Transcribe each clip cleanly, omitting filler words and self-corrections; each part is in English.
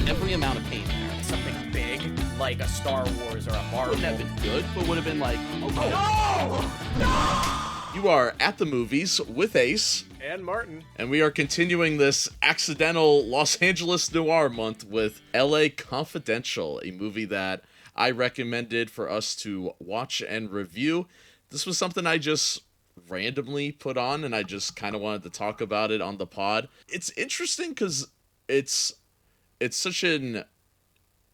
every amount of pain there. Something big, like a Star Wars or a Marvel. Wouldn't have been good, but would have been like, You are at the movies with Ace, And Martin. and we are continuing this accidental Los Angeles noir month with LA Confidential, a movie that I recommended for us to watch and review. This was something I just randomly put on, and I just kind of wanted to talk about it on the pod. It's interesting because it's such an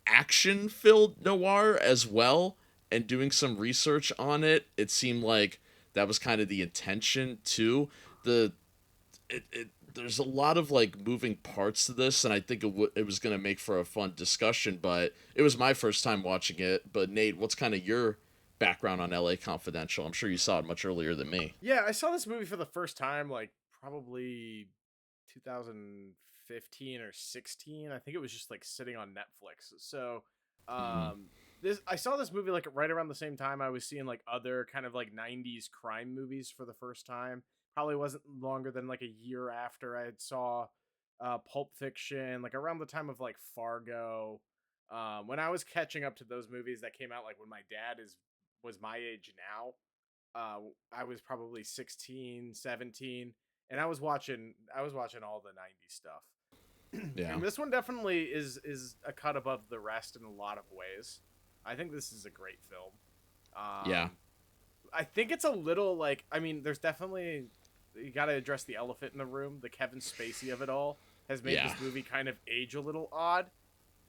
action-filled noir as well, and doing some research on it, it seemed like that was kind of the intention too. There's a lot of like moving parts to this, and I think it was going to make for a fun discussion, but it was my first time watching it. But Nate, what's kind of your background on LA Confidential? I'm sure you saw it much earlier than me. Yeah, I saw this movie for the first time, like, probably 2015 or 16. I think it was just, like, sitting on Netflix. So, I saw this movie, like, right around the same time I was seeing, like, other kind of, like, 90s crime movies for the first time. Probably wasn't longer than, like, a year after I had saw Pulp Fiction, like, around the time of, like, Fargo. When I was catching up to those movies that came out, like, when my dad was my age now, I was probably 16, 17, and I was watching all the 90s stuff. Yeah. And this one definitely is a cut above the rest in a lot of ways. I think this is a great film. Yeah. I think it's a little like, I mean, there's definitely, you got to address the elephant in the room. The Kevin Spacey of it all has made this movie kind of age a little odd,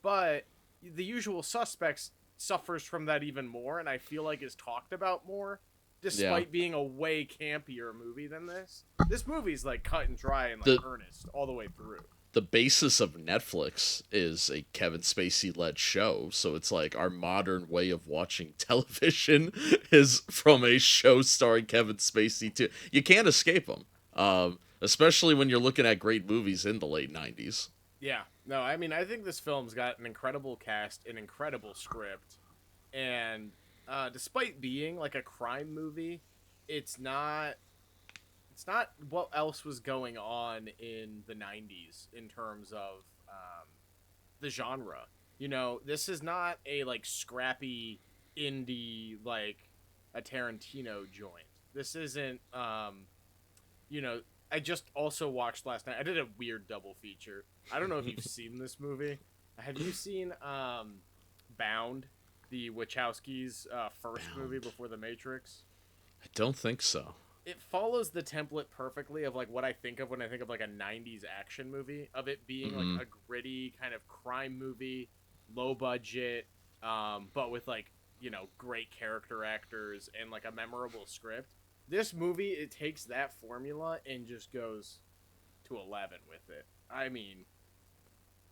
but The Usual Suspects suffers from that even more, and I feel like is talked about more, despite being a way campier movie than this. This movie's like cut and dry and like earnest all the way through. The basis of Netflix is a Kevin Spacey-led show, so it's like our modern way of watching television is from a show starring Kevin Spacey too. You can't escape him, especially when you're looking at great movies in the late 90s. Yeah, no, I mean, I think this film's got an incredible cast, an incredible script, and despite being like a crime movie, it's not what else was going on in the 90s in terms of the genre. You know, this is not a like scrappy indie like a Tarantino joint. This isn't you know, I just also watched last night. I did a weird double feature. I don't know if you've seen this movie. Have you seen Bound, the Wachowskis' first movie before The Matrix? I don't think so. It follows the template perfectly of like what I think of when I think of like a 90s action movie, of it being like a gritty kind of crime movie, low budget, but with like, you know, great character actors and like a memorable script. This movie, it takes that formula and just goes to 11 with it. I mean,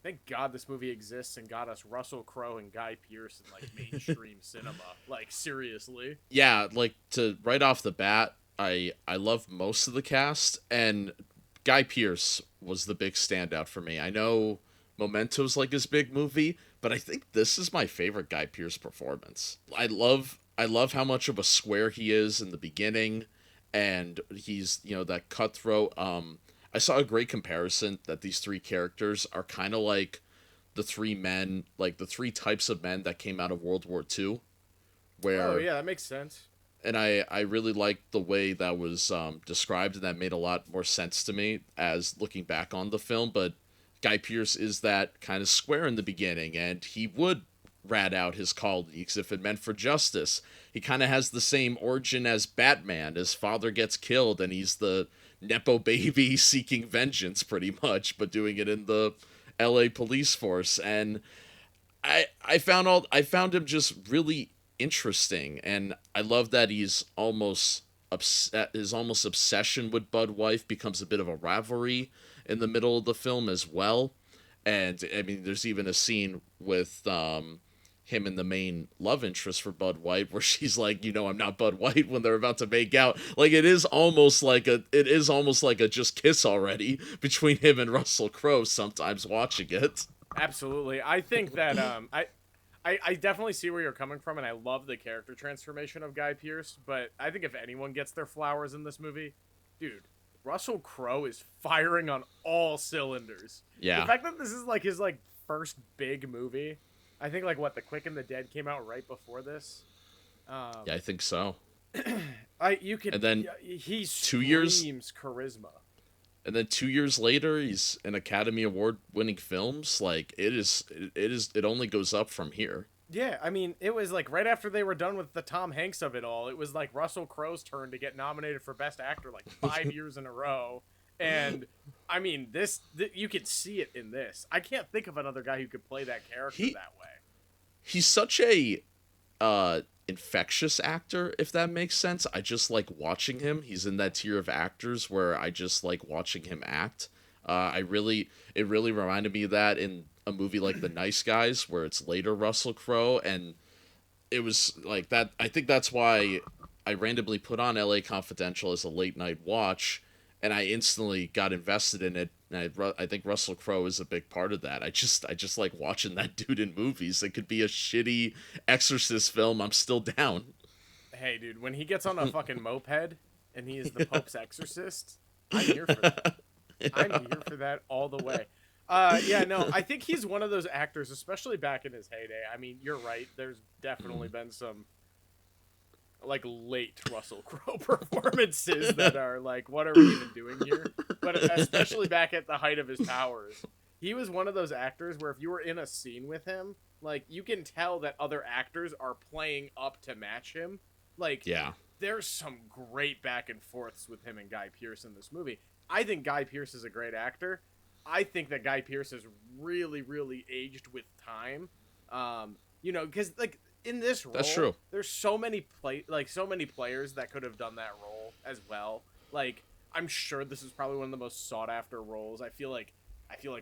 thank God this movie exists and got us Russell Crowe and Guy Pearce in like mainstream cinema. Like, seriously. Yeah, like to right off the bat, I love most of the cast, and Guy Pearce was the big standout for me. I know Memento's like his big movie, but I think this is my favorite Guy Pearce performance. I love how much of a square he is in the beginning, and he's, you know, that cutthroat. I saw a great comparison that these three characters are kind of like the three men, like the three types of men that came out of World War II. Where, oh, yeah, that makes sense. And I really liked the way that was described, and that made a lot more sense to me as looking back on the film. But Guy Pearce is that kind of square in the beginning, and he would rat out his colleagues if it meant for justice. He kind of has the same origin as Batman. His father gets killed, and he's the Nepo baby seeking vengeance pretty much, but doing it in the LA police force. And I found him just really interesting, and I love that he's almost upset. His almost obsession with Bud Wife becomes a bit of a rivalry in the middle of the film as well. And I mean, there's even a scene with him and the main love interest for Bud White where she's like, you know, I'm not Bud White, when they're about to make out. Like, it is almost like a just kiss already between him and Russell Crowe sometimes watching it. Absolutely. I think that I definitely see where you're coming from, and I love the character transformation of Guy Pearce, but I think if anyone gets their flowers in this movie, dude, Russell Crowe is firing on all cylinders. Yeah. The fact that this is like his like first big movie. I think like what, The Quick and the Dead came out right before this. Yeah, I think so. And then he 2 years screams charisma. And then 2 years later, he's in Academy Award winning films. Like it only goes up from here. Yeah, I mean, it was like right after they were done with the Tom Hanks of it all. It was like Russell Crowe's turn to get nominated for Best Actor like 5 years in a row. And I mean, you can see it in this. I can't think of another guy who could play that character that way. He's such a infectious actor, if that makes sense. I just like watching him. He's in that tier of actors where I just like watching him act. It really reminded me of that in a movie like The Nice Guys, where it's later Russell Crowe, and it was like that. I think that's why I randomly put on LA Confidential as a late night watch, and I instantly got invested in it. And I think Russell Crowe is a big part of that. I just like watching that dude in movies. It could be a shitty Exorcist film. I'm still down. Hey, dude, when he gets on a fucking moped and he is the Pope's exorcist, I'm here for that. Yeah. I'm here for that all the way. Yeah, no, I think he's one of those actors, especially back in his heyday. I mean, you're right. There's definitely been some like late Russell Crowe performances that are like, what are we even doing here? But especially back at the height of his powers, he was one of those actors where if you were in a scene with him, like you can tell that other actors are playing up to match him. Like, yeah, there's some great back and forths with him and Guy Pearce in this movie. I think Guy Pearce is a great actor. I think that Guy Pearce has really, really aged with time. You know, because like in this role, that's true. There's so many players that could have done that role as well. Like, I'm sure this is probably one of the most sought after roles. I feel like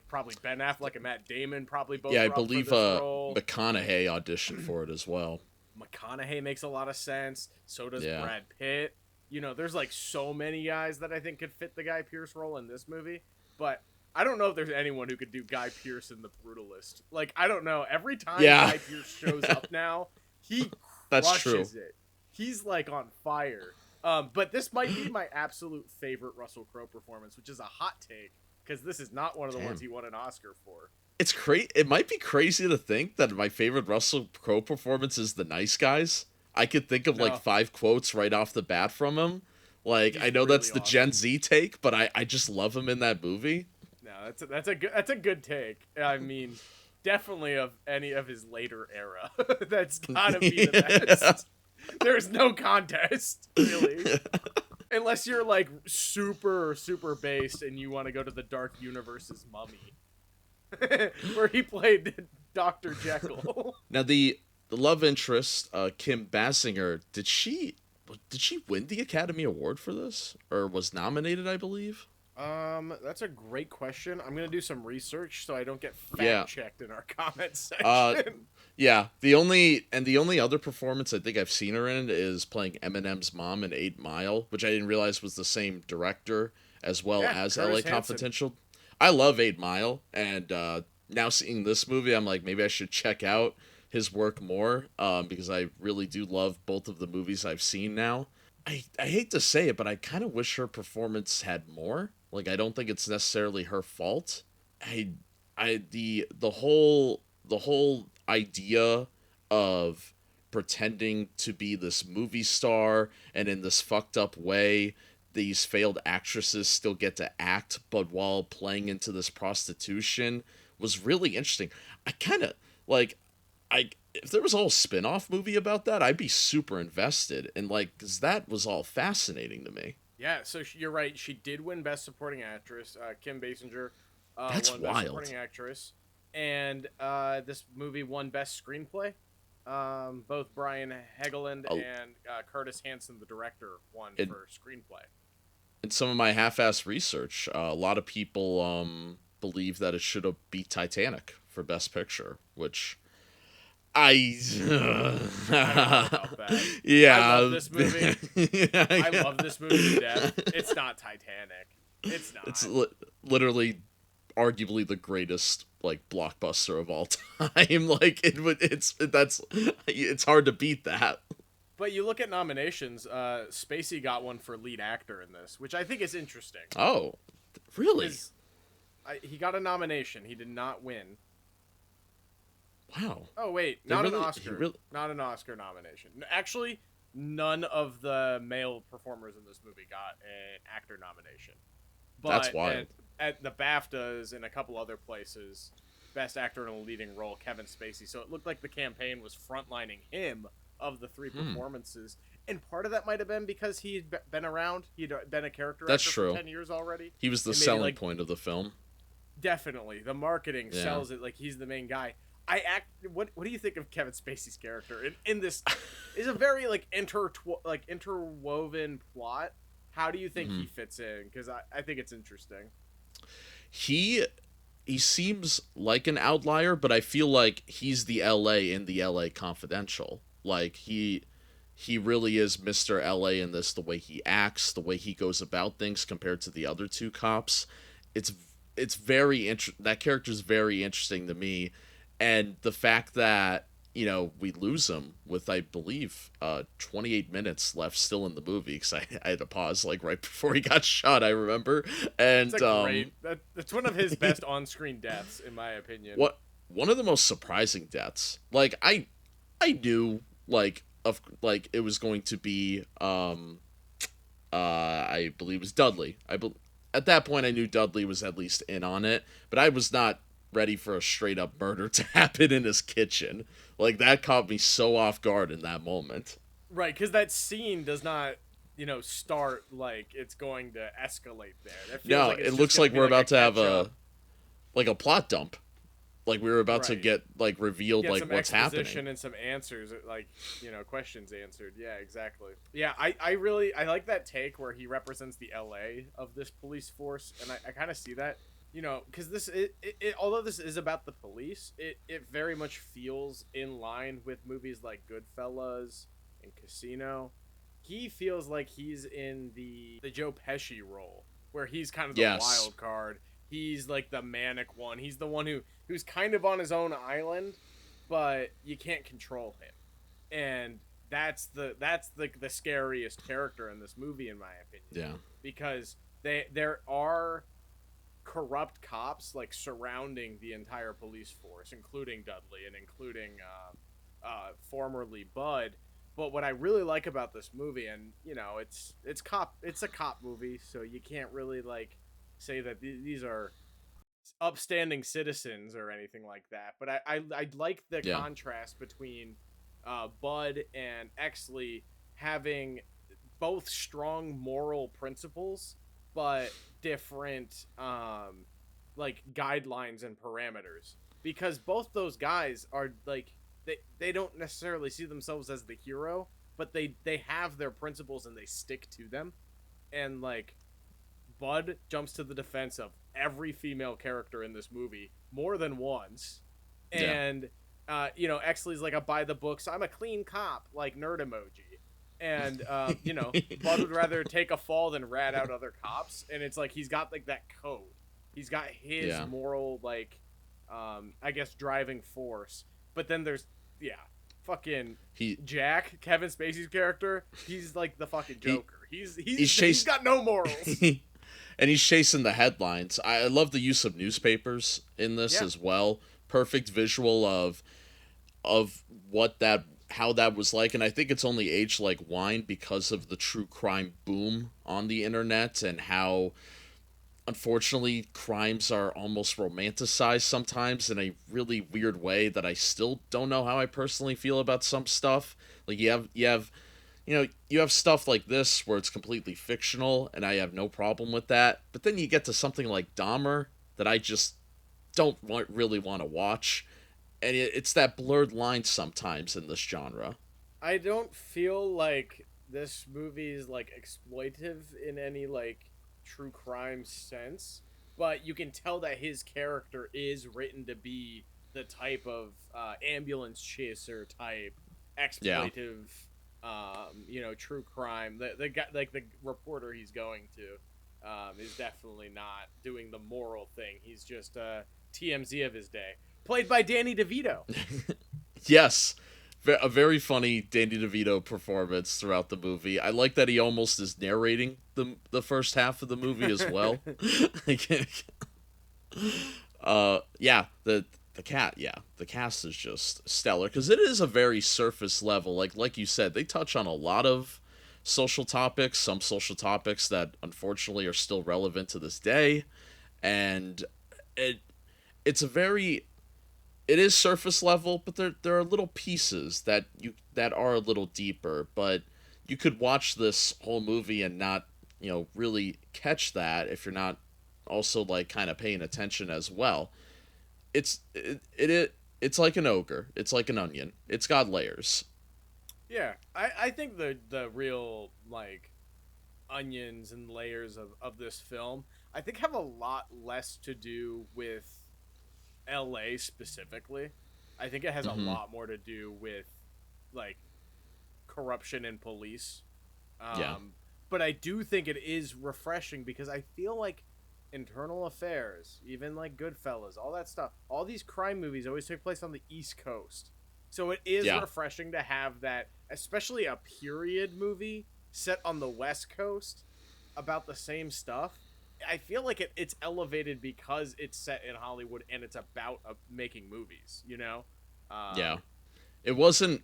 probably Ben Affleck and Matt Damon probably both. Yeah, I were up for believe this role. McConaughey auditioned for it as well. McConaughey makes a lot of sense. So does Yeah. Brad Pitt. You know, there's like so many guys that I think could fit the Guy Pearce role in this movie. But I don't know if there's anyone who could do Guy Pearce in The Brutalist. Like, I don't know. Every time Guy Pearce shows up now, he crushes it. He's like on fire. But this might be my absolute favorite Russell Crowe performance, which is a hot take because this is not one of the ones he won an Oscar for. It's It might be crazy to think that my favorite Russell Crowe performance is The Nice Guys. I could think of like 5 quotes right off the bat from him. Like, I know really that's the awesome Gen Z take, but I just love him in that movie. No, that's a good take. I mean, definitely of any of his later era. That's gotta be the best. There's no contest, really. Unless you're like super, super based and you want to go to the Dark Universe's Mummy. Where he played Dr. Jekyll. Now the love interest, Kim Basinger, did she win the Academy Award for this? Or was nominated, I believe? That's a great question. I'm gonna do some research so I don't get fact checked in our comments section. Yeah. The only other performance I think I've seen her in is playing Eminem's mom in 8 Mile, which I didn't realize was the same director as well as Curtis LA Confidential. I love 8 Mile, and now seeing this movie, I'm like, maybe I should check out his work more, because I really do love both of the movies I've seen now. I hate to say it, but I kind of wish her performance had more. Like, I don't think it's necessarily her fault. The whole idea of pretending to be this movie star and in this fucked up way these failed actresses still get to act, but while playing into this prostitution was really interesting. I kind of like, if there was a whole spin-off movie about that, I'd be super invested, and like, because that was all fascinating to me. Yeah, so you're right. She did win Best Supporting Actress. Kim Basinger That's won wild. Best Supporting Actress. And this movie won Best Screenplay. Both Brian Helgeland and Curtis Hanson, the director, won for Screenplay. In some of my half-assed research, a lot of people believe that it should have beat Titanic for Best Picture, which... I don't know about that. Yeah. I love this movie. I love this movie to death. It's not Titanic. It's not. It's literally, arguably the greatest like blockbuster of all time. Like it's hard to beat that. But you look at nominations. Spacey got one for lead actor in this, which I think is interesting. Oh, really? He got a nomination. He did not win. Wow. Oh wait, They not an really- he Oscar. really- Not an Oscar nomination. Actually, none of the male performers in this movie got an actor nomination. But That's wild. At the BAFTAs and a couple other places, Best Actor in a Leading Role, Kevin Spacey. So it looked like the campaign was frontlining him of the three performances. And part of that might have been because he had been around. He'd been a character That's actor true. for 10 years already. He was the And maybe, selling like, point of the film. Definitely. The marketing Yeah. sells it like he's the main guy. What do you think of Kevin Spacey's character in this? Is a very like interwoven plot. How do you think he fits in? Because I think it's interesting. He seems like an outlier, but I feel like he's the LA in the LA Confidential. Like he really is Mr. LA in this, the way he acts, the way he goes about things compared to the other two cops. It's very that character's very interesting to me, and the fact that, you know, we lose him with, I believe, 28 minutes left still in the movie, because I had to pause like right before he got shot, I remember. And It's a great. That's one of his best on-screen deaths, in my opinion. one of the most surprising deaths. Like I knew it was going to be I believe it was Dudley. At that point I knew Dudley was at least in on it, but I was not ready for a straight up murder to happen in his kitchen. Like, that caught me so off guard in that moment. Right, because that scene does not, start like it's going to escalate there. That feels No, like it's it just looks gonna like be we're like about to have catch-up. a plot dump. Like we were about to Right. get revealed Get like some what's exposition happening. and some answers, questions answered. Yeah, exactly. Yeah, I like that take where he represents the LA of this police force, and I kind of see that, because although this is about the police, it very much feels in line with movies like Goodfellas and Casino. He feels like he's in the Joe Pesci role, where he's kind of the Yes. wild card. He's like the manic one. He's the one who's kind of on his own island, but you can't control him. And that's the scariest character in this movie, in my opinion. Yeah. Because there are corrupt cops like surrounding the entire police force, including Dudley and including formerly Bud. But what I really like about this movie, and it's a cop movie, so you can't really like say that these are upstanding citizens or anything like that. But I like the Yeah. contrast between Bud and Exley having both strong moral principles, but different like guidelines and parameters. Because both those guys are like they don't necessarily see themselves as the hero, but they have their principles and they stick to them. And like Bud jumps to the defense of every female character in this movie more than once. Yeah. And Exley's like a by the books, I'm a clean cop, like nerd emoji. And Bud would rather take a fall than rat out other cops. And it's like he's got like that code. He's got his Yeah. moral like I guess driving force. But then there's fucking Jack, Kevin Spacey's character, he's like the fucking Joker. He's got no morals. And he's chasing the headlines. I love the use of newspapers in this Yeah. as well. Perfect visual of how that was like, and I think it's only aged like wine because of the true crime boom on the internet, and how unfortunately crimes are almost romanticized sometimes in a really weird way that I still don't know how I personally feel about some stuff. Like you have stuff like this where it's completely fictional, and I have no problem with that. But then you get to something like Dahmer that I just don't really want to watch, and it's that blurred line sometimes in this genre. I don't feel like this movie is like exploitive in any like true crime sense, but you can tell that his character is written to be the type of ambulance chaser type exploitive true crime. The guy, like the reporter he's going to is definitely not doing the moral thing. He's just TMZ of his day, played by Danny DeVito. Yes, a very funny Danny DeVito performance throughout the movie. I like that he almost is narrating the first half of the movie as well. Yeah, the cast is just stellar because it is a very surface level. Like you said, they touch on a lot of social topics, some social topics that unfortunately are still relevant to this day, and it it's a very it is surface level, but there are little pieces that are a little deeper. But you could watch this whole movie and not really catch that if you're not also like kind of paying attention as well. It's like an ogre. It's like an onion. It's got layers. Yeah, I think the real like onions and layers of this film I think have a lot less to do with LA specifically. I think it has a Hmm. lot more to do with like corruption in police. Yeah. But I do think it is refreshing because I feel like internal affairs, even like Goodfellas, all that stuff, all these crime movies always take place on the East Coast. So it is Yeah. refreshing to have that, especially a period movie set on the West Coast about the same stuff. I feel like it's elevated because it's set in Hollywood and it's about making movies, you know? Yeah. Um, It wasn't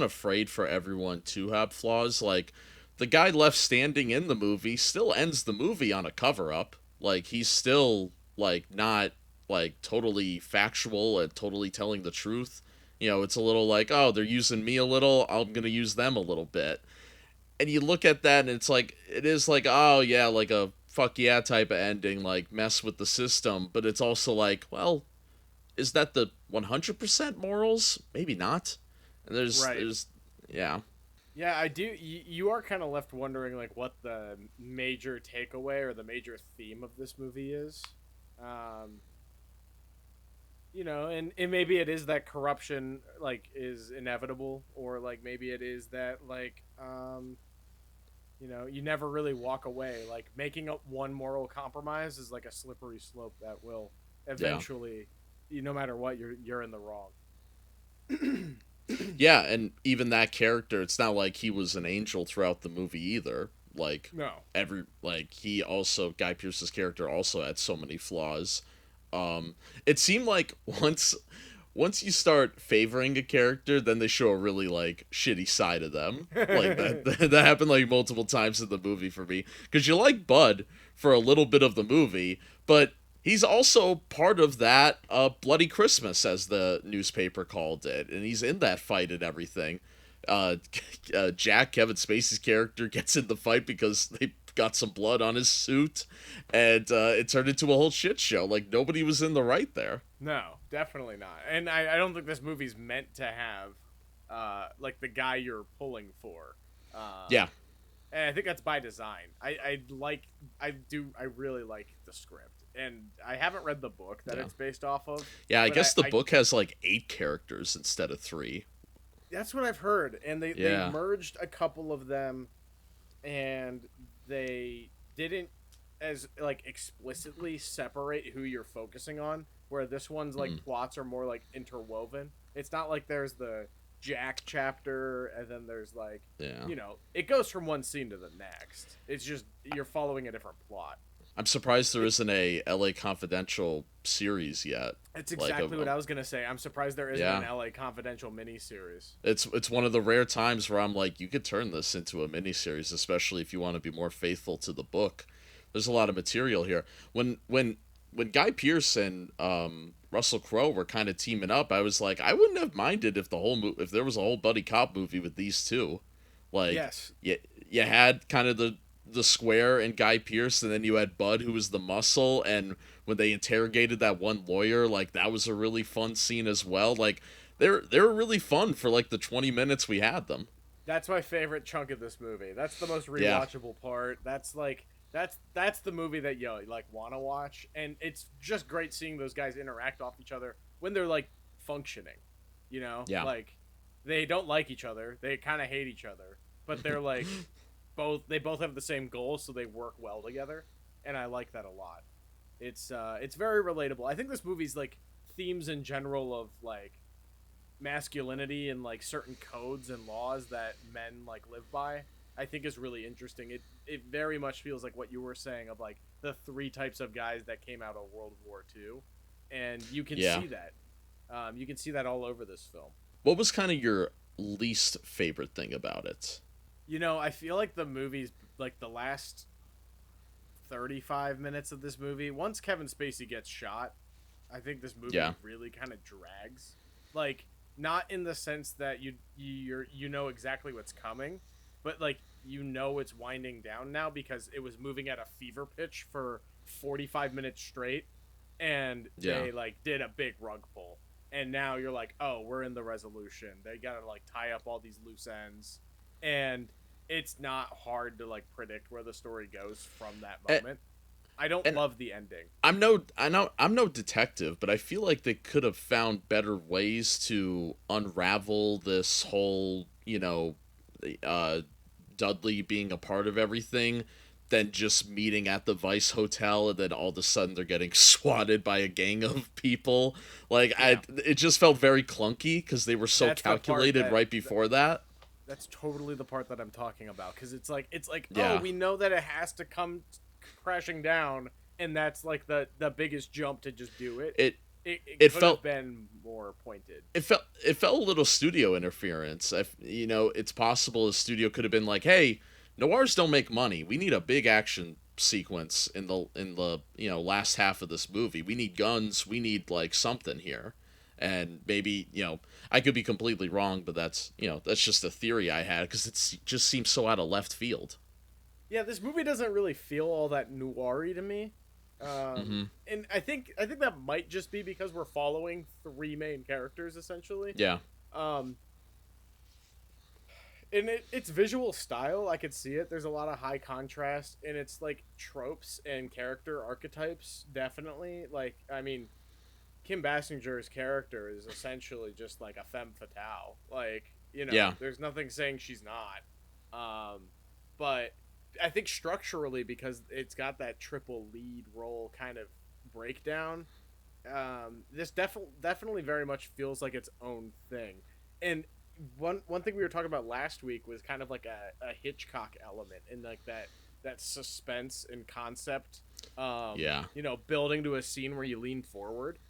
afraid for everyone to have flaws. Like the guy left standing in the movie still ends the movie on a cover up. Like he's still like not like totally factual and totally telling the truth. It's a little like, oh, they're using me a little, I'm gonna use them a little bit. And you look at that and it's like it is like, oh yeah, like a fuck yeah type of ending, like mess with the system, but it's also like, well, is that the 100% morals? Maybe not. And there's right. there's yeah. Yeah, I do. You are kind of left wondering like what the major takeaway or the major theme of this movie is. Um, and maybe it is that corruption like is inevitable, or like maybe it is that like you never really walk away. Like making up one moral compromise is like a slippery slope that will Yeah. eventually, no matter what, you're in the wrong. Yeah, and even that character, it's not like he was an angel throughout the movie either. Like No. he also Guy Pearce's character also had so many flaws. It seemed like once you start favoring a character, then they show a really like shitty side of them. Like that happened like multiple times in the movie for me because you like Bud for a little bit of the movie, but he's also part of that bloody Christmas as the newspaper called it, and he's in that fight and everything. Uh, Jack, Kevin Spacey's character, gets in the fight because they got some blood on his suit, and it turned into a whole shit show. Like nobody was in the right there. No, definitely not. And I don't think this movie's meant to have like the guy you're pulling for. Yeah, And I think that's by design. I really like the script. And I haven't read the book that Yeah. it's based off of. yeah. I But guess the book has like 8 characters instead of 3. that's what I've heard. And they Yeah. merged a couple of them and they didn't as like explicitly separate who you're focusing on, where this one's like plots are more like interwoven. It's not like there's the Jack chapter and then there's like Yeah. it goes from one scene to the next. It's just you're following a different plot. I'm surprised there isn't a LA Confidential series yet. It's Like exactly what I was gonna say. I'm surprised there isn't Yeah. an LA Confidential miniseries. It's one of the rare times where I'm like, you could turn this into a miniseries, especially if you want to be more faithful to the book. There's a lot of material here. When Guy Pearce and Russell Crowe were kind of teaming up, I was like, I wouldn't have minded if if there was a whole buddy cop movie with these two. Like, Yes. you had kind of the square and Guy Pearce, and then you had Bud, who was the muscle. And when they interrogated that one lawyer, like that was a really fun scene as well. Like they were really fun for like the 20 minutes we had them. That's my favorite chunk of this movie. That's the most Yeah. rewatchable part. That's like that's the movie that you like want to watch, and it's just great seeing those guys interact off each other when they're like functioning. Yeah. Like they don't like each other. They kind of hate each other, but they're like they both have the same goal, so they work well together, and I like that a lot. It's very relatable. I think this movie's like themes in general of like masculinity and like certain codes and laws that men like live by, I think is really interesting. It very much feels like what you were saying of like the 3 types of guys that came out of World War II, and you can Yeah. see that You can see that all over this film. What was kind of your least favorite thing about it? You know, I feel like the movie's like the last 35 minutes of this movie. Once Kevin Spacey gets shot, I think this movie really kind of drags. Like, not in the sense that you know exactly what's coming, but like you know it's winding down now because it was moving at a fever pitch for 45 minutes straight, and they like did a big rug pull, and now you're like, oh, we're in the resolution. They gotta like tie up all these loose ends, and it's not hard to like predict where the story goes from that moment. I don't love the ending. I'm no detective, but I feel like they could have found better ways to unravel this whole, Dudley being a part of everything than just meeting at the Vice Hotel and then all of a sudden they're getting swatted by a gang of people. Like, it just felt very clunky because they were so calculated right before that. That's totally the part that I'm talking about, because it's like yeah. Oh, we know that it has to come crashing down, and that's like the biggest jump to just do it. It could have been more pointed. It felt a little studio interference. It's possible the studio could have been like, "Hey, noirs don't make money. We need a big action sequence in the last half of this movie. We need guns. We need like something here." And maybe, I could be completely wrong, but that's just a theory I had because it just seems so out of left field. Yeah, this movie doesn't really feel all that noir-y to me. And I think that might just be because we're following three main characters essentially. Yeah. In its visual style, I could see it. There's a lot of high contrast, and it's like tropes and character archetypes. Definitely, like, I mean, Kim Basinger's character is essentially just like a femme fatale. Like, there's nothing saying she's not. But I think structurally, because it's got that triple lead role kind of breakdown, this definitely very much feels like its own thing. And one thing we were talking about last week was kind of like a Hitchcock element in like that suspense and concept. Building to a scene where you lean forward.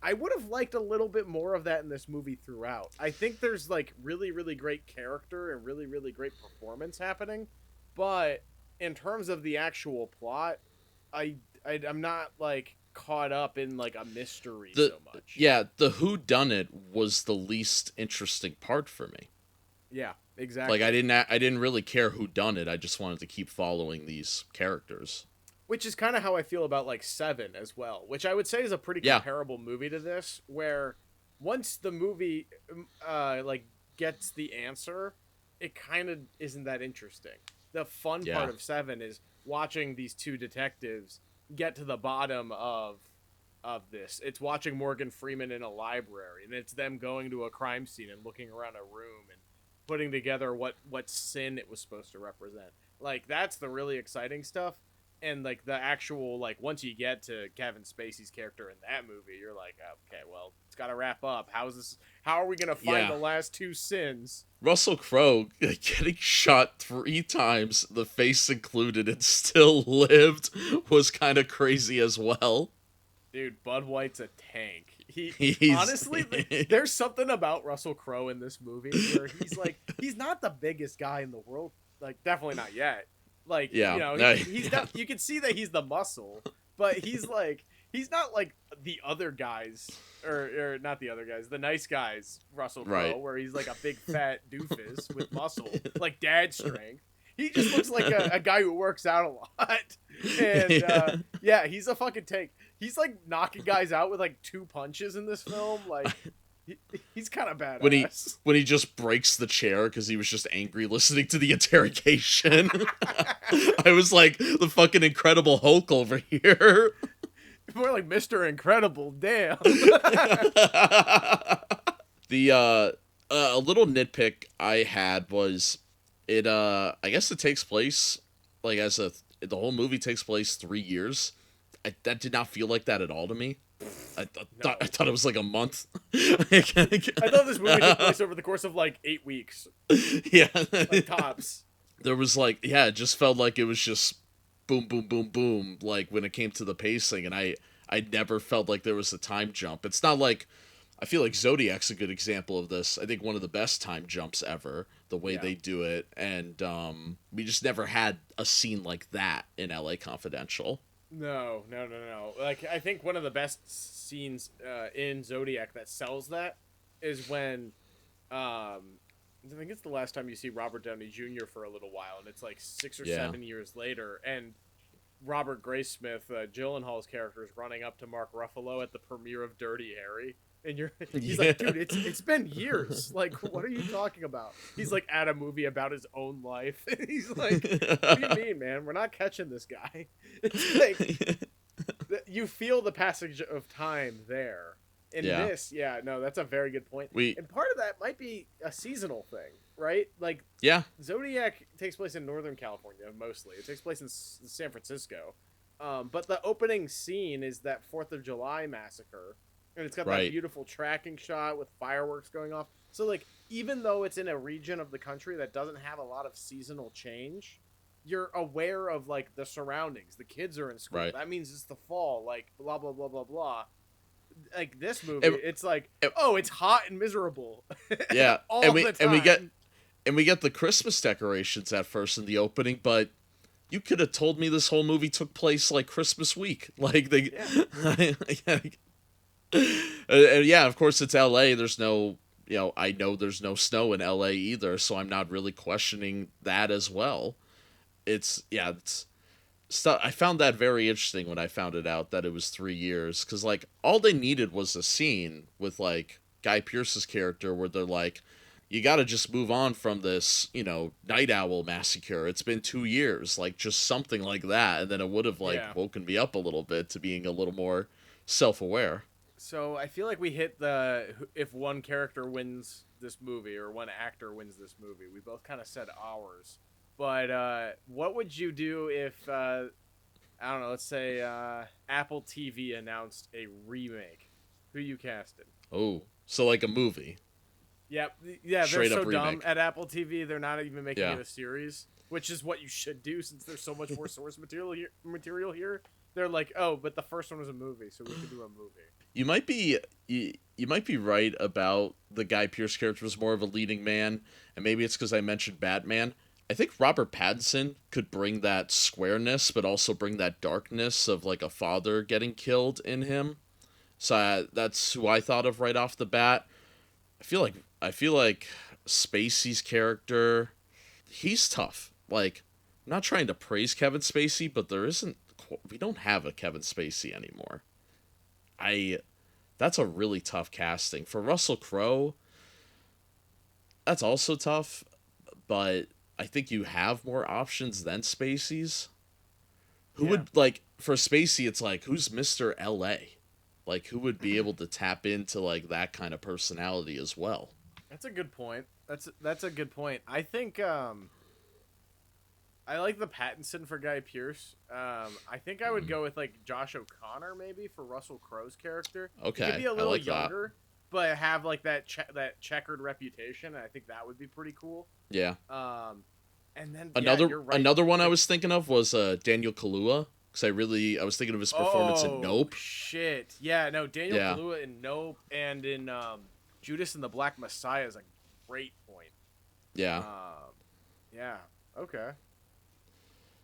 I would have liked a little bit more of that in this movie throughout. I think there's like really, really great character and really, really great performance happening, but in terms of the actual plot, I'm not like caught up in like a mystery so much. Yeah, the whodunit was the least interesting part for me. Yeah, exactly. Like I didn't really care who done it. I just wanted to keep following these characters. Which is kind of how I feel about like Seven as well, which I would say is a pretty comparable movie to this, where once the movie like gets the answer, it kind of isn't that interesting. The fun part of Seven is watching these two detectives get to the bottom of this. It's watching Morgan Freeman in a library, and it's them going to a crime scene and looking around a room and putting together what sin it was supposed to represent. Like, that's the really exciting stuff. And like the actual, like, once you get to Kevin Spacey's character in that movie, you're like, okay, well, it's got to wrap up. How are we gonna find the last two sins? Russell Crowe getting shot 3 times, the face included, and still lived was kind of crazy as well. Dude, Bud White's a tank. He's honestly, there's something about Russell Crowe in this movie where he's not the biggest guy in the world. Like, definitely not yet. Like, he's not, you can see that he's the muscle, but he's not like the other guys, or not the other guys, the nice guys, Russell Crowe, where he's like a big fat doofus with muscle, like dad strength. He just looks like a guy who works out a lot. And he's a fucking tank. He's like knocking guys out with like 2 punches in this film. Like, he's kind of badass. When he just breaks the chair because he was just angry listening to the interrogation. I was like, the fucking Incredible Hulk over here. More like Mr. Incredible, damn. The a little nitpick I had was it I guess it takes place like the whole movie takes place 3 years. That did not feel like that at all to me. I thought it was like a month. I thought this movie took place over the course of like 8 weeks. Yeah. Like tops. There was like, it just felt like it was just boom, boom, boom, boom, like when it came to the pacing, and I never felt like there was a time jump. It's not like I feel like Zodiac's a good example of this. I think one of the best time jumps ever, the way Yeah. they do it, and we just never had a scene like that in L.A. Confidential. No. Like, I think one of the best scenes in Zodiac that sells that is when, I think it's the last time you see Robert Downey Jr. for a little while, and it's like 6 or Yeah. 7 years later, and Robert Graysmith, Gyllenhaal's character, is running up to Mark Ruffalo at the premiere of Dirty Harry. And he's like, dude, it's been years. Like, what are you talking about? He's like at a movie about his own life. He's like, what do you mean, man? We're not catching this guy. It's like, you feel the passage of time there. In Yeah. this, no, that's a very good point. We- And part of that might be a seasonal thing, right? Like, Yeah, Zodiac takes place in Northern California mostly. It takes place in San Francisco. But the opening scene is that 4th of July massacre. And it's got that Right. beautiful tracking shot with fireworks going off. So, like, even though it's in a region of the country that doesn't have a lot of seasonal change, you're aware of, like, the surroundings. The kids are in school. Right. That means it's the fall. Like, blah, blah, blah, blah, blah. Like, this movie, it's like, oh, it's hot and miserable. yeah, All and we the and we get time. and we get the Christmas decorations at first in the opening, but you could have told me this whole movie took place like Christmas week. Like they, and yeah, of course it's L.A. There's no, I know there's no snow in L.A. either, so I'm not really questioning that as well. It's stuff. I found that very interesting when I found it out that it was 3 years, because like all they needed was a scene with like Guy Pearce's character where they're like, you got to just move on from this, night owl massacre. It's been 2 years, like just something like that, and then it would have like Yeah. woken me up a little bit to being a little more self-aware. So I feel like we hit the if one character wins this movie or one actor wins this movie. We both kind of said ours. But what would you do if I don't know, let's say Apple TV announced a remake? Who you casted? Oh, so like a movie. Yep. Yeah, Straight they're up so dumb remake. at Apple TV. They're not even making Yeah. it a series, which is what you should do since there's so much more source material here. They're like, "Oh, but the first one was a movie, so we could do a movie." You might be right about the Guy Pearce character was more of a leading man, and maybe it's because I mentioned Batman. I think Robert Pattinson could bring that squareness, but also bring that darkness of like a father getting killed in him. So that's who I thought of right off the bat. I feel like Spacey's character, he's tough. Like, I'm not trying to praise Kevin Spacey, but we don't have a Kevin Spacey anymore. That's a really tough casting. For Russell Crowe, that's also tough, but I think you have more options than Spacey's. Who would, like, for Spacey, it's like, who's Mr. L.A.? Like, who would be able to tap into, like, that kind of personality as well? That's a good point. That's a good point. I think I like the Pattinson for Guy Pearce. I think I would go with like Josh O'Connor maybe for Russell Crowe's character. Okay, he could be a I little like that. younger, but have like that checkered reputation. And I think that would be pretty cool. Yeah. And then Another right. another one I was thinking of was Daniel Kaluuya, because I was thinking of his performance in Nope. Shit. Yeah. No. Daniel Yeah. Kaluuya in Nope and in Judas and the Black Messiah is a great point. Yeah. Yeah. Okay.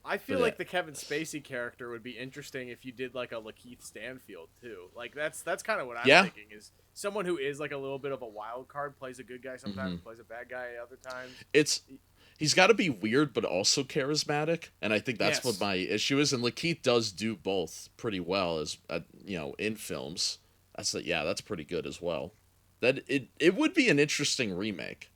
I feel But, like the Kevin Spacey character would be interesting if you did like a Lakeith Stanfield too. Like that's kind of what I'm Yeah. thinking is someone who is like a little bit of a wild card, plays a good guy sometimes, Mm-hmm. plays a bad guy other times. He's got to be weird but also charismatic, and I think that's Yes. what my issue is. And Lakeith does do both pretty well as in films. That's pretty good as well. That it would be an interesting remake.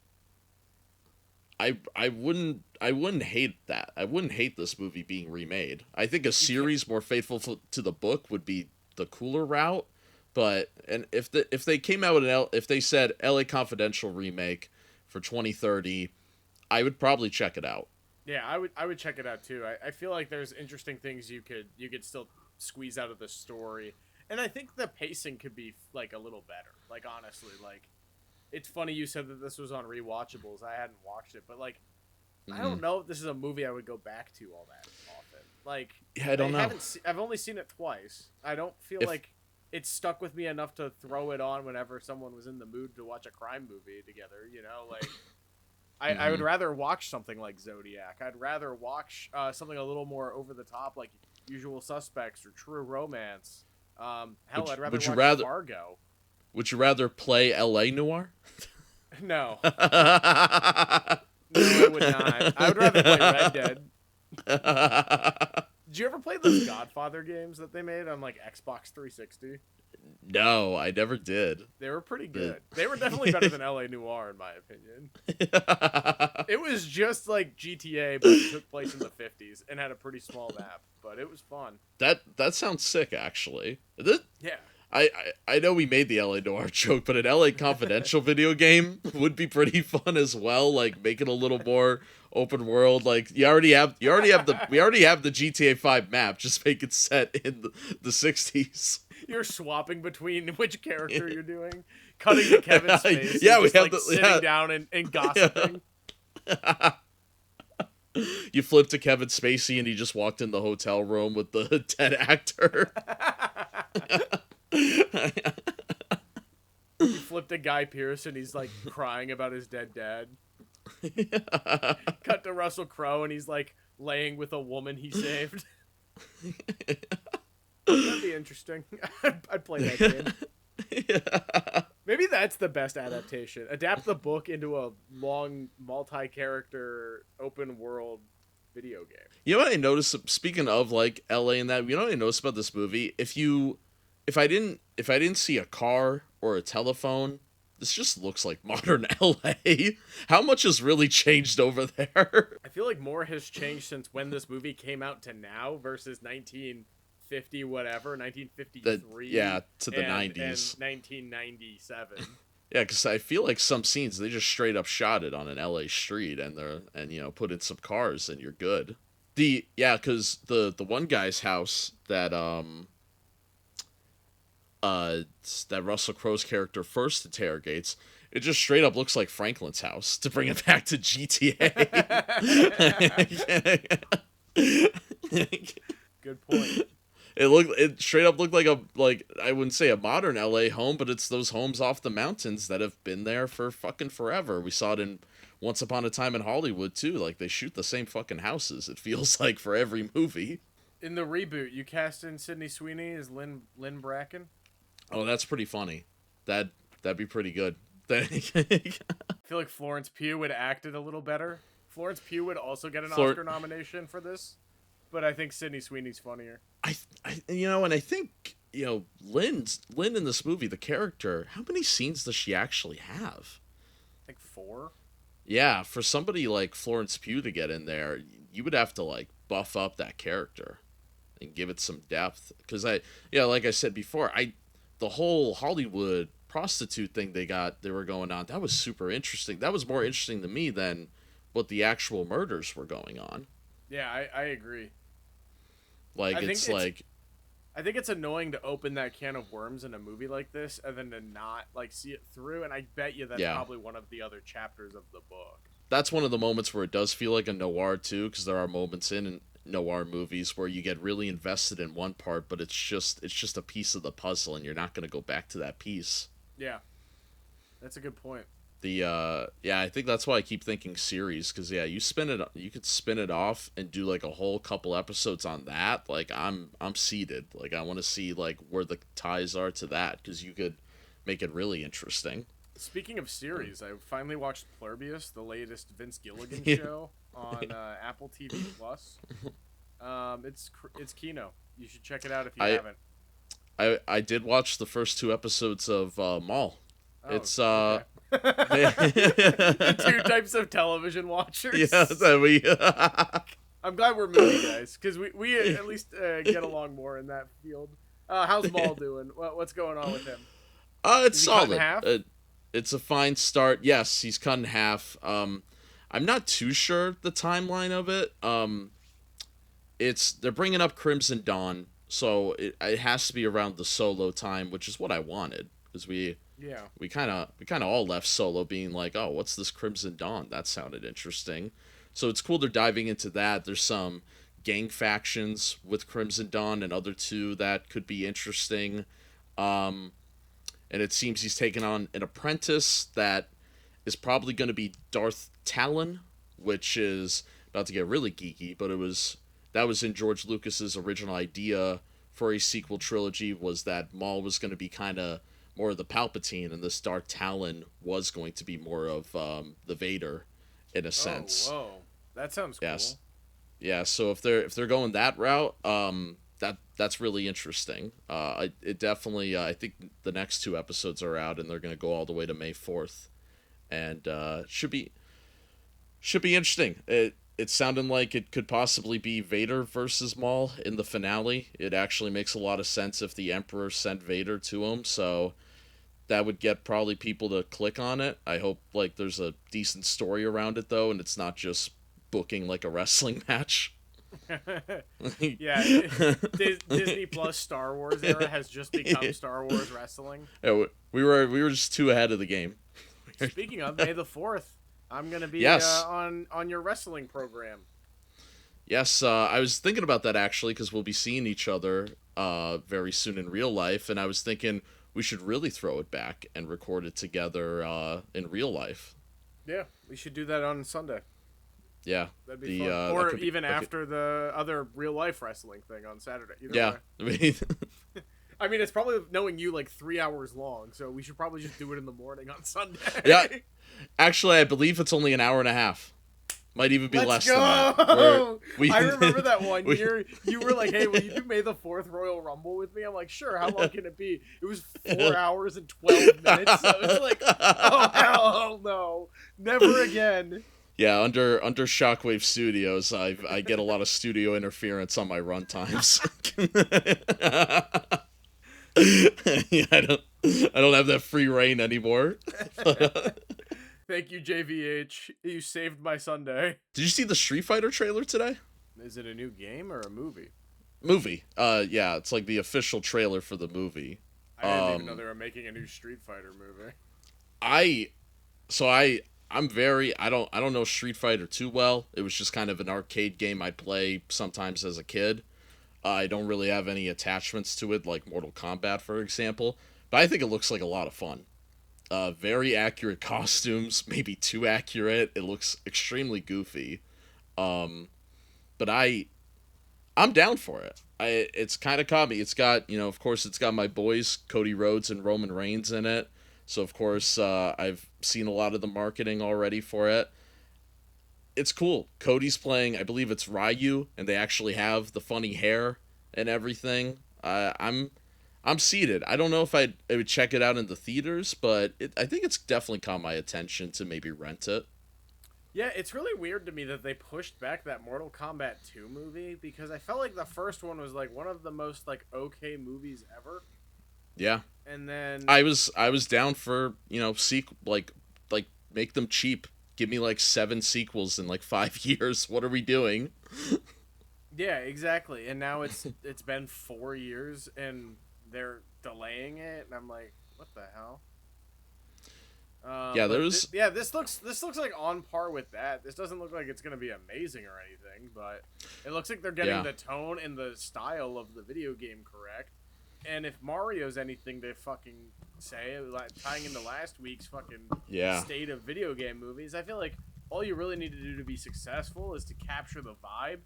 I wouldn't hate that. I wouldn't hate this movie being remade. I think a series more faithful to the book would be the cooler route. But if they came out with if they said L.A. Confidential remake for 2030, I would probably check it out. Yeah, I would check it out too. I feel like there's interesting things you could still squeeze out of the story, and I think the pacing could be like a little better. Like honestly, like it's funny you said that this was on rewatchables. I hadn't watched it, but like I don't know if this is a movie I would go back to all that often. Like Yeah, I don't know. I've only seen it twice. I don't feel like it stuck with me enough to throw it on whenever someone was in the mood to watch a crime movie together. You know, like I would rather watch something like Zodiac. I'd rather watch something a little more over the top, like Usual Suspects or True Romance. Hell, I'd rather watch Fargo. Would you rather play L.A. Noire? No. No, I would not. I would rather play Red Dead. Did you ever play those Godfather games that they made on like Xbox 360? No, I never did. They were pretty good. They were definitely better than LA Noire, in my opinion. It was just like GTA, but it took place in the 50s and had a pretty small map, but it was fun. That sounds sick, actually. Yeah. I know we made the LA Noire joke, but an LA Confidential video game would be pretty fun as well. Like make it a little more open world. Like we already have the GTA 5 map. Just make it set in the 60s. You're swapping between which character you're doing, cutting to Kevin Spacey. Yeah, we just, have like, sitting down and gossiping. You flip to Kevin Spacey and he just walked in the hotel room with the dead actor. You flipped to Guy Pearce and he's like crying about his dead dad. Cut to Russell Crowe and he's like laying with a woman he saved. That'd be interesting. I'd play that game. Maybe that's the best adaptation. Adapt the book into a long, multi-character, open-world video game. You know what I noticed? Speaking of like LA and that, you know what I noticed about this movie? If I didn't see a car or a telephone, this just looks like modern LA. How much has really changed over there? I feel like more has changed since when this movie came out to now versus 1950 whatever, 1953. To the 90s. And 1997. Yeah, because I feel like some scenes they just straight up shot it on an LA street and put in some cars and you're good. Because the one guy's house that that Russell Crowe's character first interrogates, it just straight up looks like Franklin's house, to bring it back to GTA. Good point. It straight up looked like I wouldn't say a modern LA home, but it's those homes off the mountains that have been there for fucking forever. We saw it in Once Upon a Time in Hollywood too. Like they shoot the same fucking houses, it feels like, for every movie. In the reboot, you cast in Sydney Sweeney as Lynn Bracken. Oh, that's pretty funny. That'd be pretty good. I feel like Florence Pugh would act it a little better. Florence Pugh would also get an Oscar nomination for this, but I think Sydney Sweeney's funnier. And I think, Lynn in this movie, the character, how many scenes does she actually have? I think 4. Yeah, for somebody like Florence Pugh to get in there, you would have to like buff up that character and give it some depth. Because like I said before, the whole Hollywood prostitute thing they were going on, that was super interesting. That was more interesting to me than what the actual murders were going on. Yeah, I agree. Like, I think it's annoying to open that can of worms in a movie like this and then to not like see it through, and I bet you that's probably one of the other chapters of the book. That's one of the moments where it does feel like a noir too, because there are moments in noir movies where you get really invested in one part, but it's just a piece of the puzzle and you're not going to go back to that piece. Yeah, that's a good point. I think that's why I keep thinking series, because you could spin it off and do like a whole couple episodes on that. Like I'm seated. Like I want to see like where the ties are to that, because you could make it really interesting. Speaking of series, I finally watched Plurbius, the latest Vince Gilligan show on Apple TV Plus. It's Kino. You should check it out if you haven't. I did watch the first 2 episodes of Mall. Oh, it's okay. The 2 types of television watchers. Yeah, I'm glad we're movie guys, because we at least get along more in that field. How's Maul doing? What's going on with him? It's solid. Cut in half? It's a fine start. Yes, he's cut in half. I'm not too sure the timeline of it. They're bringing up Crimson Dawn, so it has to be around the Solo time, which is what I wanted, because we kind of all left Solo being like, oh, what's this Crimson Dawn? That sounded interesting. So it's cool they're diving into that. There's some gang factions with Crimson Dawn and other 2 that could be interesting. And it seems he's taken on an apprentice that is probably going to be Darth Talon, which is about to get really geeky, but that was in George Lucas's original idea for a sequel trilogy, was that Maul was going to be kind of more of the Palpatine, and this Darth Talon was going to be more of the Vader, in a sense. Oh, whoa, that sounds Yes. cool. Yeah, so if they're going that route, that's really interesting. It definitely I think the next 2 episodes are out, and they're gonna go all the way to May 4th, and should be interesting. It sounded like it could possibly be Vader versus Maul in the finale. It actually makes a lot of sense if the Emperor sent Vader to him, so that would get probably people to click on it. I hope like there's a decent story around it though, and it's not just booking like a wrestling match. Yeah, Disney Plus Star Wars era has just become Star Wars wrestling. Yeah, we were just too ahead of the game. Speaking of May the 4th, I'm gonna be Yes. on your wrestling program. Yes, I was thinking about that actually because we'll be seeing each other very soon in real life, and I was thinking we should really throw it back and record it together in real life. Yeah, we should do that on Sunday. Yeah. That'd be The, fun. that Or could be- even that could- after the other real life wrestling thing on Saturday. Either Yeah. way. I mean, I mean, it's probably knowing you like 3 hours long, so we should probably just do it in the morning on Sunday. Yeah. Actually, I believe it's only an hour and a half. Might even be less Let's than that. go! Where I remember that one we- year you were like, "Hey, will you do May the 4th Royal Rumble with me?" I'm like, "Sure." How long can it be? It was 4 hours and 12 minutes. So it's like, oh hell no, never again. Yeah, under Shockwave Studios, I get a lot of studio interference on my run times. Yeah, I don't have that free reign anymore. Thank you, JVH. You saved my Sunday. Did you see the Street Fighter trailer today? Is it a new game or a movie? Movie. Yeah, it's like the official trailer for the movie. I didn't even know they were making a new Street Fighter movie. I don't know Street Fighter too well. It was just kind of an arcade game I'd play sometimes as a kid. I don't really have any attachments to it, like Mortal Kombat, for example. But I think it looks like a lot of fun. Very accurate costumes, maybe too accurate. It looks extremely goofy. But I'm down for it. It's kind of caught me. It's got, of course, it's got my boys, Cody Rhodes and Roman Reigns in it. So, of course, I've seen a lot of the marketing already for it. It's cool. Cody's playing, I believe it's Ryu, and they actually have the funny hair and everything. I'm seated. I don't know if I would check it out in the theaters, but I think it's definitely caught my attention to maybe rent it. Yeah, it's really weird to me that they pushed back that Mortal Kombat 2 movie because I felt like the first one was like one of the most like okay movies ever. Yeah. And then I was down for, like make them cheap. Give me like 7 sequels in like 5 years. What are we doing? yeah, exactly. And now it's been 4 years and they're delaying it, and I'm like, what the hell? Yeah, but there's this looks like on par with that. This doesn't look like it's gonna be amazing or anything, but it looks like they're getting Yeah. the tone and the style of the video game correct. And if Mario's anything to fucking say, like tying into last week's fucking Yeah. state of video game movies, I feel like all you really need to do to be successful is to capture the vibe,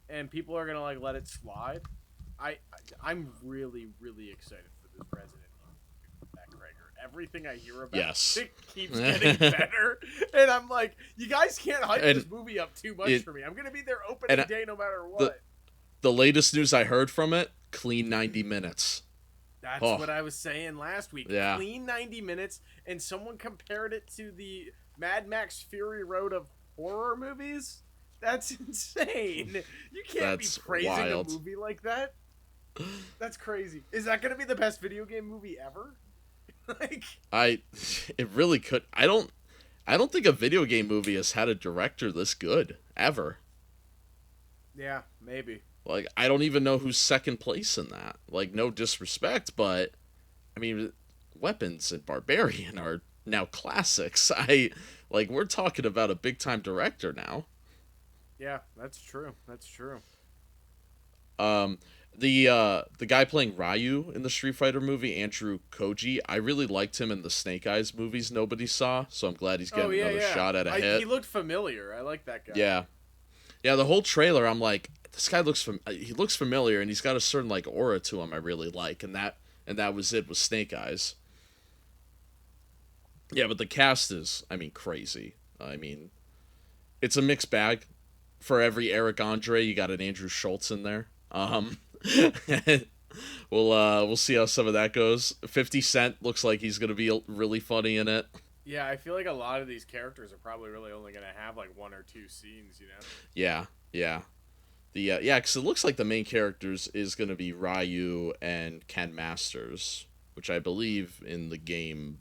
and people are gonna like let it slide. I'm really excited for this Resident Evil McGregor. Everything I hear about Yes. it keeps getting better, and I'm like, you guys can't hype And this movie up too much it- for me. I'm gonna be there opening and day no matter what. the latest news I heard from it, clean 90 minutes. That's Oh. what I was saying last week. Yeah. Clean 90 minutes, and someone compared it to the Mad Max Fury Road of horror movies. That's insane. You can't That's be praising wild. a movie like that. That's crazy. Is that going to be the best video game movie ever? Like, It really could. I don't think a video game movie has had a director this good ever. yeah, maybe. Like, I don't even know who's second place in that. Like, no disrespect, but I mean, Weapons and Barbarian are now classics. We're talking about a big time director now. Yeah, that's true. That's true. The guy playing Ryu in the Street Fighter movie, Andrew Koji, I really liked him in the Snake Eyes movies nobody saw, so I'm glad he's getting another shot at a hit. He looked familiar. I like that guy. Yeah. Yeah, the whole trailer, I'm like, this guy he looks familiar, and he's got a certain like aura to him I really like, and that was it with Snake Eyes. Yeah, but the cast is, I mean, crazy. I mean, it's a mixed bag. For every Eric Andre, you got an Andrew Schultz in there. We'll see how some of that goes. 50 Cent looks like he's gonna be really funny in it. Yeah, I feel like a lot of these characters are probably really only gonna have like 1 or 2 scenes, you know? Yeah. Because it looks like the main characters is gonna be Ryu and Ken Masters, which I believe in the game,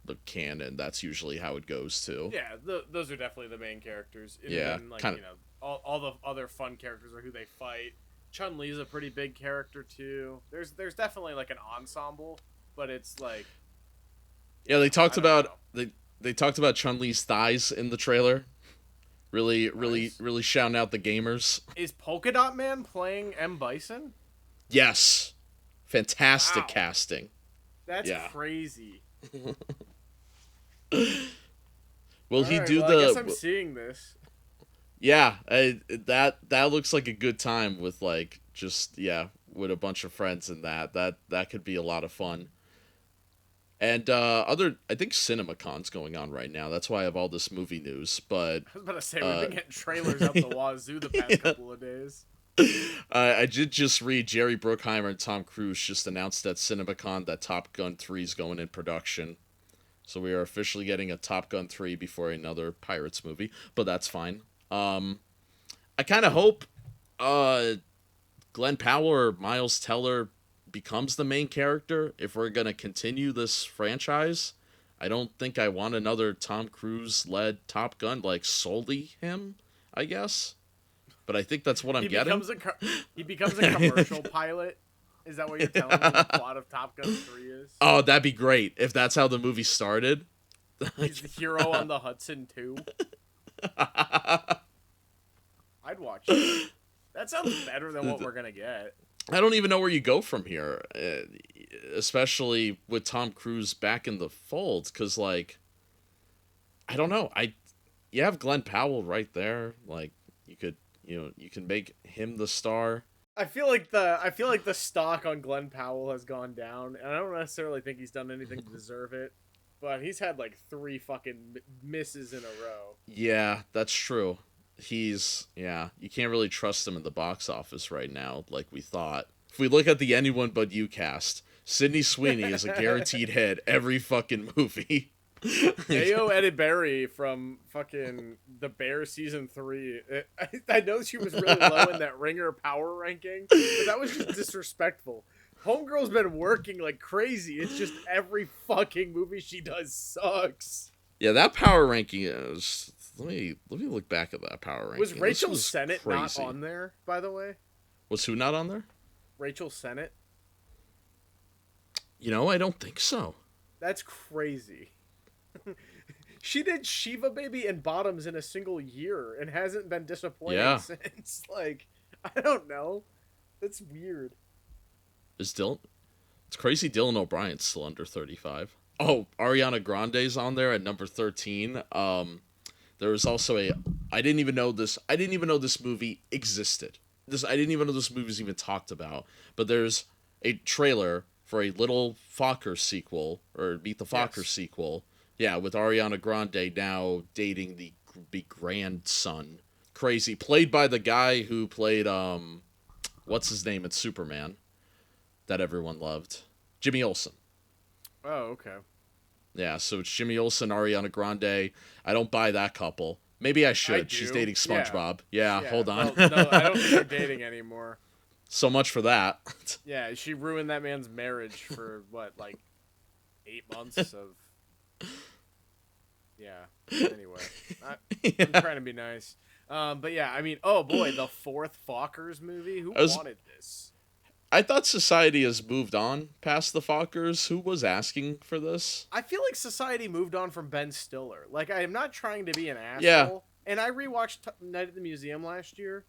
the canon, that's usually how it goes too. Yeah, those are definitely the main characters. And Yeah, then, like, kinda. you know, all the other fun characters are who they fight. Chun-Li's a pretty big character too. There's definitely like an ensemble, but it's like, Yeah, they talked I don't about they talked about Chun-Li's thighs in the trailer. Really Nice. shouting out the gamers. is Polka Dot Man playing M. Bison? Yes. Fantastic Wow. casting. That's Yeah. crazy. Will he Alright, do well, the I guess I'm seeing this. Yeah, that looks like a good time with like just with a bunch of friends and that could be a lot of fun. And I think CinemaCon's going on right now. That's why I have all this movie news. But I was about to say we've been getting trailers out the wazoo the past couple of days. I did just read Jerry Bruckheimer and Tom Cruise just announced at CinemaCon that Top Gun 3 is going in production. So we are officially getting a Top Gun 3 before another Pirates movie, but that's fine. I kind of hope Glenn Powell or Miles Teller becomes the main character if we're going to continue this franchise. I don't think I want another Tom Cruise-led Top Gun, like solely him, I guess. But I think that's what I'm getting. He becomes a commercial pilot. Is that what you're telling me the plot of Top Gun 3 is? Oh, that'd be great if that's how the movie started. He's the hero on the Hudson 2. I'd watch it. That sounds better than what we're going to get. I don't even know where you go from here, especially with Tom Cruise back in the fold, because, like, I don't know. You have Glenn Powell right there. Like, you can make him the star. I feel like the stock on Glenn Powell has gone down, and I don't necessarily think he's done anything to deserve it, but he's had like 3 fucking misses in a row. Yeah, that's true. You can't really trust him in the box office right now, like we thought. If we look at the Anyone But You cast, Sydney Sweeney is a guaranteed hit every fucking movie. Ayo Edebiri from fucking The Bear season 3. I know she was really low in that Ringer power ranking, but that was just disrespectful. Homegirl's been working like crazy. It's just every fucking movie she does sucks. Yeah, that power ranking is. Let me look back at that power ranking. Was Rachel was Sennett crazy. not on there, by the way? Was who not on there? Rachel Sennett? I don't think so. That's crazy. She did Shiva Baby and Bottoms in a single year and hasn't been disappointing since. Like, I don't know. That's weird. It's crazy Dylan O'Brien's still under 35. Oh, Ariana Grande's on there at number 13. There was also I didn't even know this movie existed. I didn't even know this movie was even talked about. But there's a trailer for a Little Focker sequel, or Meet the Focker sequel. Yeah, with Ariana Grande now dating the grandson. Crazy. Played by the guy who played what's his name in Superman that everyone loved. Jimmy Olsen. Oh, okay. Yeah, so it's Jimmy Olsen, Ariana Grande. I don't buy that couple. Maybe I should. She's do. dating SpongeBob. Yeah, hold on. Well, no, I don't think they're dating anymore. So much for that. Yeah, she ruined that man's marriage for, what, like 8 months of... Yeah. Anyway. I'm trying to be nice. But yeah, I mean, oh boy, the 4th Fockers movie? Who wanted this? I thought society has moved on past the Fockers. Who was asking for this? I feel like society moved on from Ben Stiller. Like, I am not trying to be an asshole. Yeah. And I rewatched Night at the Museum last year.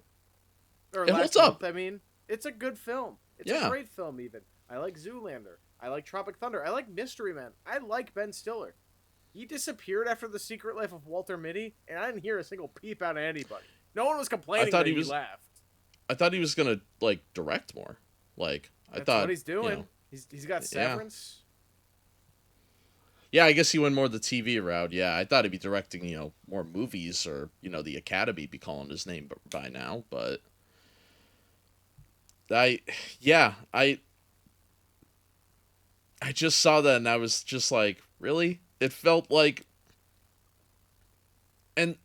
Or It last holds up. month, I mean. It's a good film. It's a Yeah. great film. Even I like Zoolander. I like Tropic Thunder. I like Mystery Men. I like Ben Stiller. He disappeared after The Secret Life of Walter Mitty, and I didn't hear a single peep out of anybody. No one was complaining thought that he was- left. I thought he was gonna like direct more. Like I That's thought what he's doing. You know, He's got Severance. yeah, I guess he went more the TV route. Yeah, I thought he'd be directing, more movies, or the Academy be calling his name by now. But yeah, I just saw that and I was just like, really? It felt like, and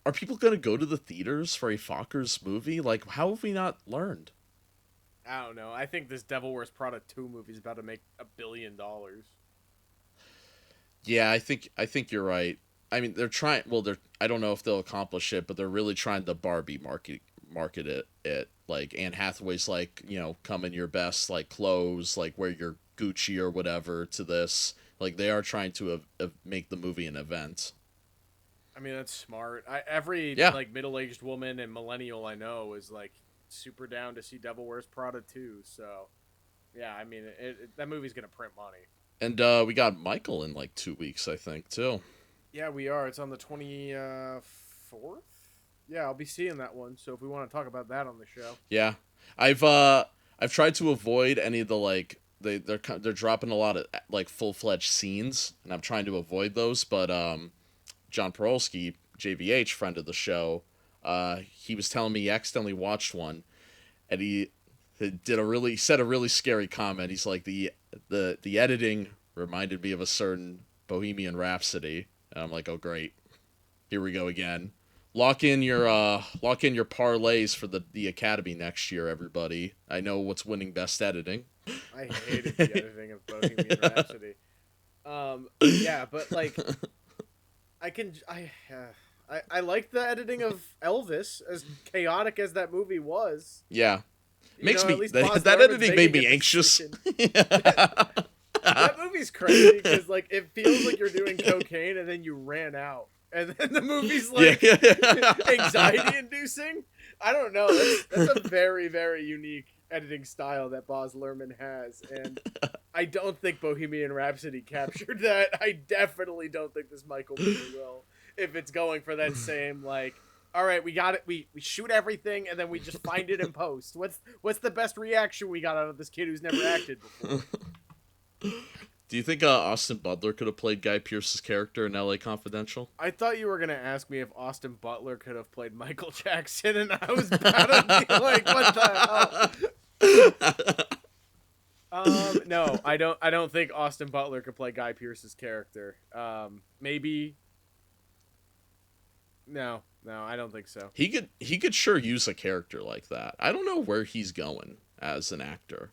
are people gonna go to the theaters for a Fockers movie? Like, how have we not learned? I don't know. I think this Devil Wears Prada 2 movie is about to make $1 billion. Yeah, I think you're right. I mean, they're trying. Well, I don't know if they'll accomplish it, but they're really trying to Barbie market it. Like Anne Hathaway's like, come in your best like clothes, like wear your Gucci or whatever to this. Like they are trying to make the movie an event. I mean, that's smart. Every Yeah. like middle-aged woman and millennial I know is like super down to see Devil Wears Prada 2. So, yeah, I mean, that movie's gonna print money. And we got Michael in like 2 weeks, I think, too. Yeah, we are. It's on the 24th. Yeah, I'll be seeing that one. So if we want to talk about that on the show, Yeah, I've tried to avoid any of the like they're dropping a lot of like full-fledged scenes, and I'm trying to avoid those. But John Perolsky, JVH, friend of the show, he was telling me he accidentally watched one, and he said a really scary comment. He's like, the editing reminded me of a certain Bohemian Rhapsody, and I'm like, oh great, here we go again. Lock in your parlays for the Academy next year, everybody. I know what's winning best editing. I hated the editing of Bohemian Rhapsody. Yeah, but like, I like the editing of Elvis, as chaotic as that movie was. Yeah, At least Baz that Luhrmann's editing making made me a anxious. decision. That movie's crazy because like it feels like you're doing cocaine and then you ran out, and then the movie's like anxiety inducing. I don't know. That's a very, very unique editing style that Baz Luhrmann has, and I don't think Bohemian Rhapsody captured that. I definitely don't think this Michael movie will. If it's going for that same like, all right, we got it. We shoot everything and then we just find it in post. What's the best reaction we got out of this kid who's never acted before? Do you think Austin Butler could have played Guy Pearce's character in L.A. Confidential? I thought you were gonna ask me if Austin Butler could have played Michael Jackson, and I was about to be like, "What the hell?" No, I don't think Austin Butler could play Guy Pearce's character. Maybe. No, I don't think so. He could sure use a character like that. I don't know where he's going as an actor,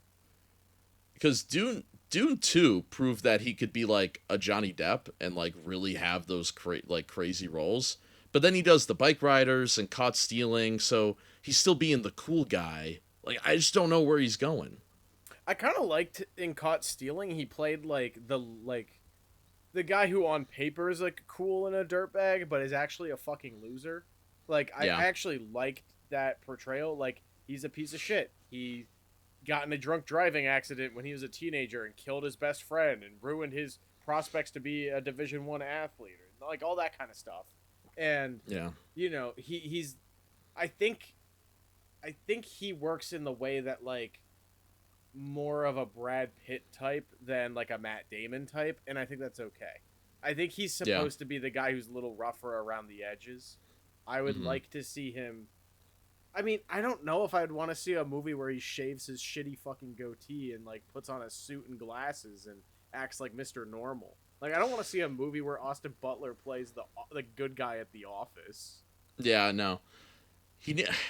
because Dune 2 proved that he could be like a Johnny Depp and like really have those crazy roles. But then he does the Bike Riders and Caught Stealing, so he's still being the cool guy. Like I just don't know where he's going. I kind of liked in Caught Stealing. He played like the guy who on paper is like cool and a dirtbag, but is actually a fucking loser. Like I actually liked that portrayal. Like he's a piece of shit. He got in a drunk driving accident when he was a teenager and killed his best friend and ruined his prospects to be a Division I athlete, or like all that kind of stuff. And Yeah. He's I think he works in the way that like more of a Brad Pitt type than like a Matt Damon type, and I think that's okay. I think he's supposed to be the guy who's a little rougher around the edges. I would like to see him. I mean, I don't know if I'd want to see a movie where he shaves his shitty fucking goatee and like puts on a suit and glasses and acts like Mr. Normal. Like I don't want to see a movie where Austin Butler plays the good guy at The Office. Yeah, no.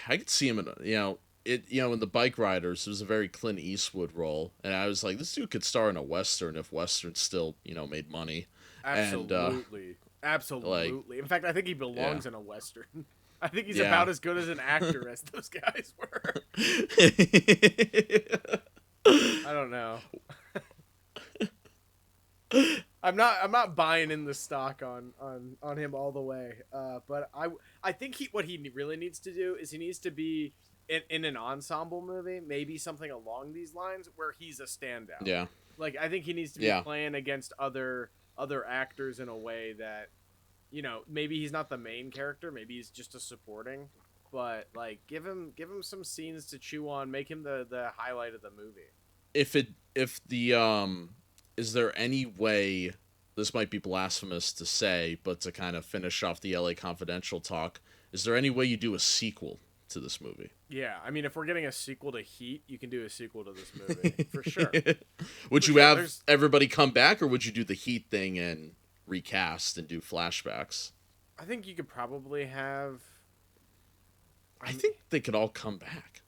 I could see him in in the Bike Riders, it was a very Clint Eastwood role, and I was like, this dude could star in a Western if Westerns still, made money. Absolutely. Absolutely. In fact, I think he belongs in a Western. I think he's Yeah. about as good as an actor as those guys were. I don't know. I'm not buying in the stock on him all the way. But I think what he really needs to do is he needs to be in an ensemble movie, maybe something along these lines where he's a standout. Yeah. Like I think he needs to be Yeah. playing against other actors in a way that, you know, maybe he's not the main character, maybe he's just a supporting, but like give him some scenes to chew on, make him the highlight of the movie. If the is there any way, this might be blasphemous to say, but to kind of finish off the LA Confidential talk, is there any way you do a sequel to this movie? Yeah, I mean, if we're getting a sequel to Heat, you can do a sequel to this movie for sure. Would For you sure, have there's- everybody come back, or would you do the Heat thing and recast and do flashbacks? I think you could probably have. I think they could all come back.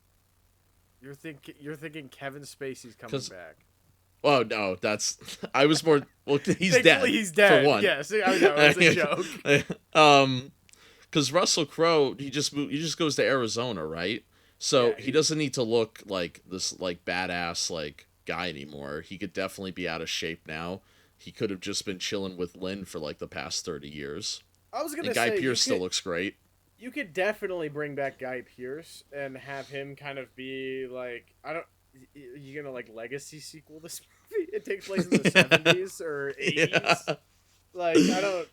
You're thinking Kevin Spacey's coming 'Cause- back. Oh no, that's I was more. Well, he's Thankfully, dead. he's dead. For one. Yes, I know it's a joke. Because Russell Crowe, he just goes to Arizona, right? So Yeah, he doesn't need to look like this like badass like guy anymore. He could definitely be out of shape now. He could have just been chilling with Lynn for like the past 30 years. I was gonna And Guy say Pearce still looks great. you could definitely bring back Guy Pearce and have him kind of be like, I don't. You gonna like legacy sequel this movie? It takes place in the 70s or 80s. Yeah. Like I don't.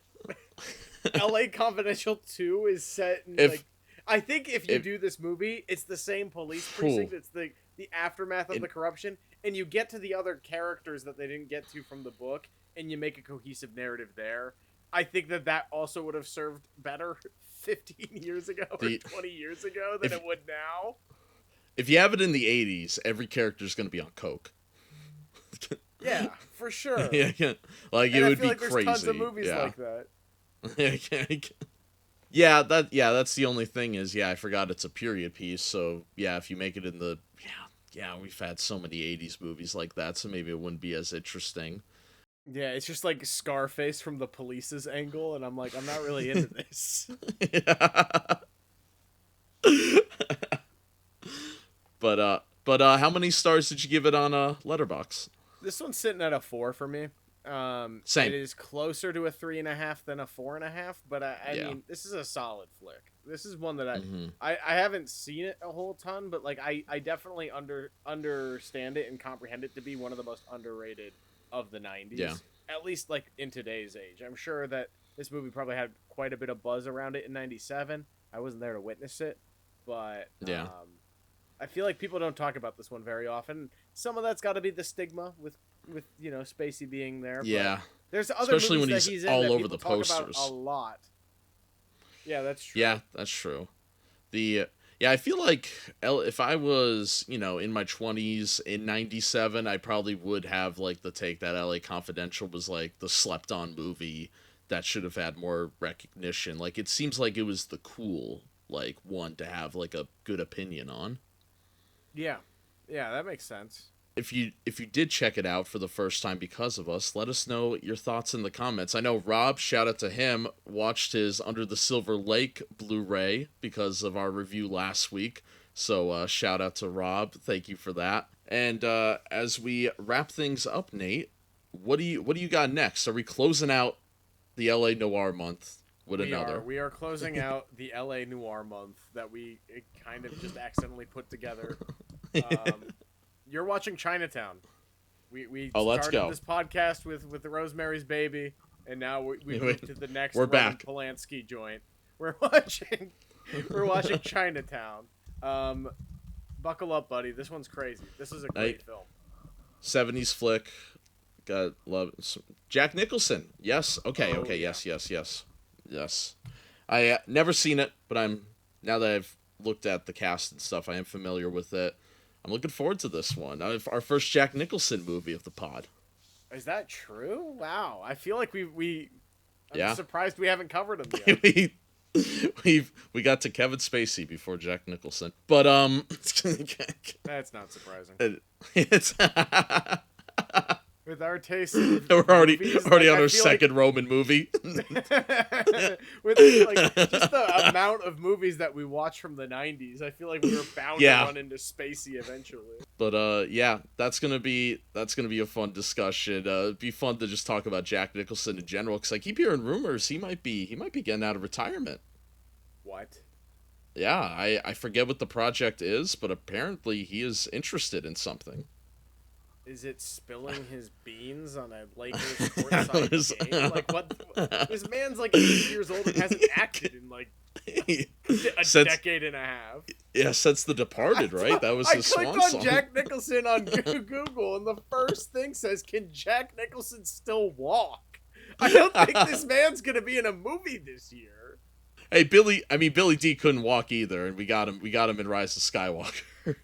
L.A. Confidential 2 is set in If- like. I think if you if- do this movie, it's the same police Whew. precinct. It's the aftermath of And- the corruption, and you get to the other characters that they didn't get to from the book, and you make a cohesive narrative there. I think that also would have served better 15 years ago or The- 20 years ago than if- it would now. If you have it in the 80s, every character's going to be on coke. Yeah, for sure. Yeah, like And it I would feel be like crazy. there's tons of movies yeah. like that. That's the only thing is, I forgot it's a period piece. So yeah, if you make it in the we've had so many 80s movies like that, so maybe it wouldn't be as interesting. Yeah, it's just like Scarface from the police's angle, and I'm like, I'm not really into this. But how many stars did you give it on Letterboxd? This one's sitting at a 4 for me. Same. It is closer to a 3.5 than a 4.5, but I Yeah. mean, this is a solid flick. This is one that Mhm. I haven't seen it a whole ton, but like I definitely understand it and comprehend it to be one of the most underrated of the 90s. Yeah. At least like in today's age. I'm sure that this movie probably had quite a bit of buzz around it in 97. I wasn't there to witness it, but Yeah. I feel like people don't talk about this one very often. Some of that's got to be the stigma with you know Spacey being there. but Yeah. there's other Especially when movies he's that he's in all that over people the talk about posters. a lot. Yeah, that's true. Yeah, that's true. I feel like if I was, in my 20s in 97, I probably would have like the take that LA Confidential was like the slept on movie that should have had more recognition. Like it seems like it was the cool like one to have like a good opinion on. Yeah, that makes sense. If you did check it out for the first time because of us, let us know your thoughts in the comments. I know Rob, shout out to him, watched his Under the Silver Lake Blu-ray because of our review last week. So shout out to Rob. Thank you for that. And as we wrap things up, Nate, what do you got next? Are we closing out the LA Noir month with another? We are closing out the LA Noir month that we kind of just accidentally put together. You're watching Chinatown. We let's started go. this podcast with the Rosemary's Baby, and now we moved to the next We're Roman back. Polanski joint. We're watching Chinatown. Buckle up, buddy. This one's crazy. This is a great film. 70s flick. Got love Jack Nicholson. Yes. Okay. Oh, Okay. yeah. Yes. I never seen it, but now that I've looked at the cast and stuff, I am familiar with it. I'm looking forward to this one. Our first Jack Nicholson movie of the pod. Is that true? Wow. I feel like I'm Yeah. surprised we haven't covered him yet. we got to Kevin Spacey before Jack Nicholson, but That's not surprising. it's With our taste, in we're already movies, on like, I our feel second Roman movie. with like just the amount of movies that we watch from the 90s, I feel like we were bound Yeah. to run into Spacey eventually. But that's gonna be a fun discussion. It'd be fun to just talk about Jack Nicholson in general, because I keep hearing rumors he might be getting out of retirement. What? Yeah, I forget what the project is, but apparently he is interested in something. Is it spilling his beans on a Lakers courtside game? Like, what? This man's like 80 years old and hasn't acted in like a decade and a half. Yeah, since The Departed, right? That was his swan song. I clicked on song. Jack Nicholson on Google, and the first thing says, "Can Jack Nicholson still walk?" I don't think this man's gonna be in a movie this year. Hey, Billy D couldn't walk either, and we got him in Rise of Skywalker.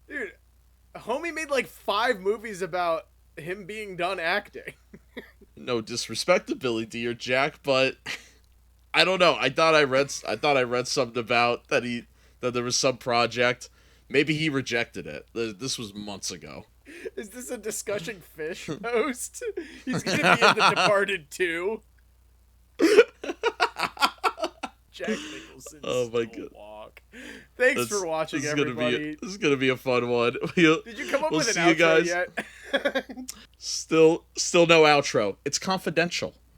Dude, homie made like 5 movies about him being done acting. No disrespect to Billy D or Jack, but I don't know. I thought I read something about that there was some project. Maybe he rejected it. This was months ago. Is this a Discussion Fish post? He's gonna be in The Departed too. Jack Nicholson. Oh my god. Walk. Thanks for watching, everybody. This is gonna be a fun one. Did you come up with an outro yet? Still no outro. It's confidential.